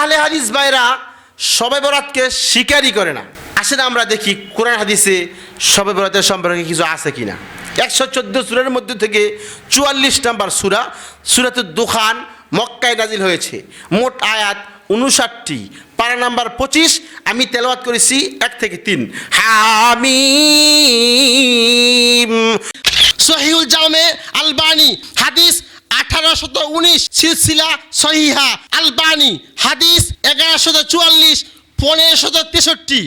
আহলে হাদিস ভাইরা শবে বরাতকে স্বীকারই করে না। আসলে আমরা দেখি কোরআন হাদিসে শবে বরাতের সম্পর্কে কিছু আছে কিনা। 114 সূরার মধ্যে থেকে 44 নম্বর সূরা সূরাতুদ দুখান মক্কায় নাজিল হয়েছে। মোট আয়াত 59টি, পারা নাম্বার 25। আমি তেলাওয়াত করেছি 1 থেকে 3। হামিম। সহিহুল জামে আলবানী হাদিস 1819, সিলসিলা সহিহা আলবানী হাদিস 1144, 1563,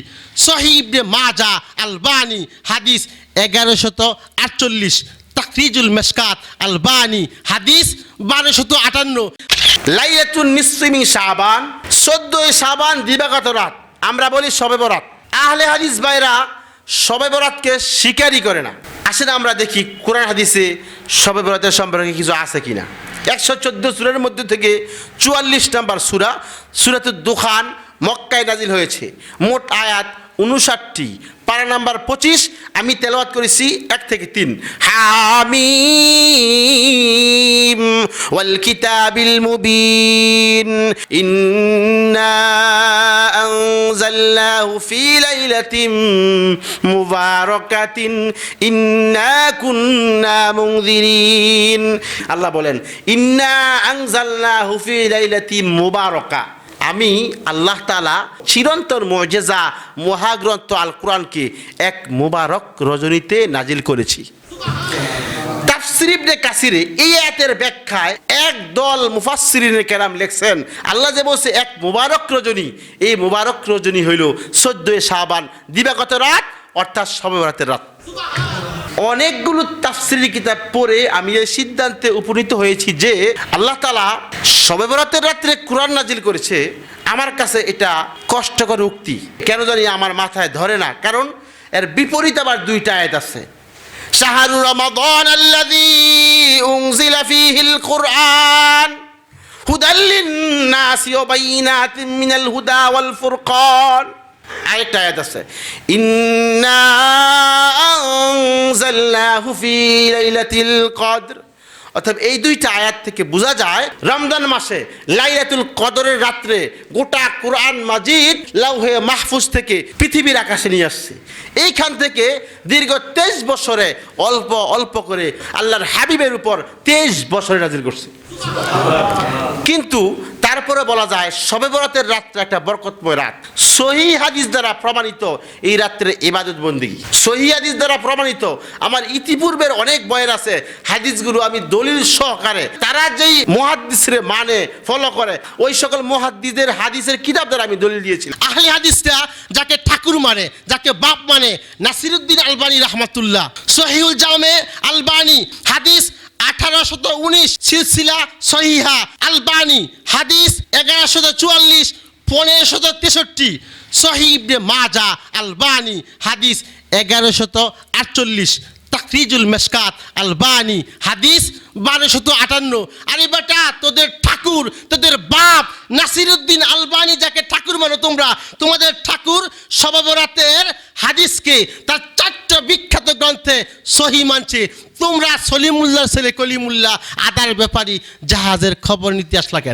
সহিহ ইবনে মাজাহ আলবানী হাদিস 1148, তাকরিজুল মিশকাত আলবানী হাদিস 1258। লাইলাতুন নিসফি মিন শাবান, 14 শাবান দিবাগত রাত আমরা বলি শবে বরাত। আহলে হাদিস ভাইরা শবে বরাতকে স্বীকারই করে না। আসলে আমরা দেখি কোরআন হাদিসে শবে বরাতের সম্পর্কে কিছু আছে কিনা। 114 সূরার মধ্যে থেকে 44 নম্বর সূরা সূরাতুদ দুখান মক্কায় নাজিল হয়েছে। মোট আয়াত 59টি, পারা নাম্বার 25। আমি তেলাওয়াত করেছি 1 থেকে 3। হামিম ওয়াল কিতাবিল মুবিন ইন্না আনজালনাহু ফি লাইলাতিন মুবারাকাতিন ইন্না কুন্না মুনজিরিন। আল্লাহ বলেন ইন্না আনজালনাহু ফি লাইলাতিন মুবারাকা, আমি আল্লাহ তাআলা চিরন্তন মুজিজা মহাগ্রন্থ আল কোরআনকে এক মুবারক রজনীতে নাজিল করেছি। তাফসীর ইবনে কাসিরে এই আয়াতের ব্যাখ্যায় একদল মুফাসসিরিনে কেরাম লিখছেন, আল্লাহ যে বলছে এক মুবারক রজনী, এই মুবারক রজনী হইল 14 শাবান দিবাগত রাত, অর্থাৎ শবে বরাতের রাত। অনেকগুলো তাফসীরি কিতাব পড়ে আমি এই সিদ্ধান্তে উপনীত হয়েছি যে আল্লাহ তাআলা শবে বরাতের রাত্রে কোরআন নাজিল করেছে। আমার কাছে এটা কষ্টকর উক্তি, কেন জানি আমার মাথায় ধরে না, কারণ এর বিপরীত আবার 2টা আয়াত আছে। শাহরু রমাদান আল্লাযী উনজিলা ফীহিল কুরআন হুদাল লিন-নাসি ওয়া বাইয়িনাতিন মিনাল হুদা ওয়াল ফুরকান। আরেকটা আয়াত আছে ইন্না আনজালনাহু ফি লাইলাতিল কদর। অর্থাৎ এই 2টা আয়াত থেকে বোঝা যায় রমজান মাসে লাইলাতুল কদরের রাত্রে গোটা কোরআন মাজিদ লাউহে মাহফুজ থেকে পৃথিবীর আকাশে নিয়ে আসছে। এইখান থেকে দীর্ঘ 23 বছরে অল্প অল্প করে আল্লাহর হাবিবের উপর 23 বছরে নাজিল করছে। কিন্তু তারপরে বলা যায় শবে বরাতের রাতটা একটা বরকতময় রাত। সহিহ হাদিস দ্বারা প্রমাণিত এই রাত্রে ইবাদত বন্দেগী, সহিহ হাদিস দ্বারা প্রমাণিত। আমার ইতিপূর্বের অনেক বয়ান আছে, হাদিসগুলো আমি দলিল সহকারে, তারা যেই মুহাদ্দিসরে মানে ফলো করে ওই সকল মুহাদ্দিসদের হাদিসের কিতাব দ্বারা আমি দলিল দিয়েছিলাম। আহলে হাদিসটা যাকে ঠাকুর মানে, যাকে বাপ মানে, নাসিরউদ্দিন আলবানী রাহমাতুল্লাহ সহিহুল জামে আলবানী হাদিস 1819, সিলসিলা সহিহা আলবানী হাদিস 1144, 1563, সহিহ ইবনে মাজাহ আলবানী হাদিস 1148, তাকরিজুল মিশকাত আলবানী হাদিস 1258। আরে বেটা, তোদের ঠাকুর, তোদের বাপ নাসিরউদ্দিন আলবানী যাকে ঠাকুর মানো তোমরা, তোমাদের ঠাকুর শবে বরাতের হাদিসকে তার 4টা বিখ্যাত গ্রন্থে সহিহ মানছে। তোমরা সলিমুল্লাহর ছেলে কলিমুল্লাহ আদার ব্যাপারী জাহাজের খবর নিতে আসলা কেন?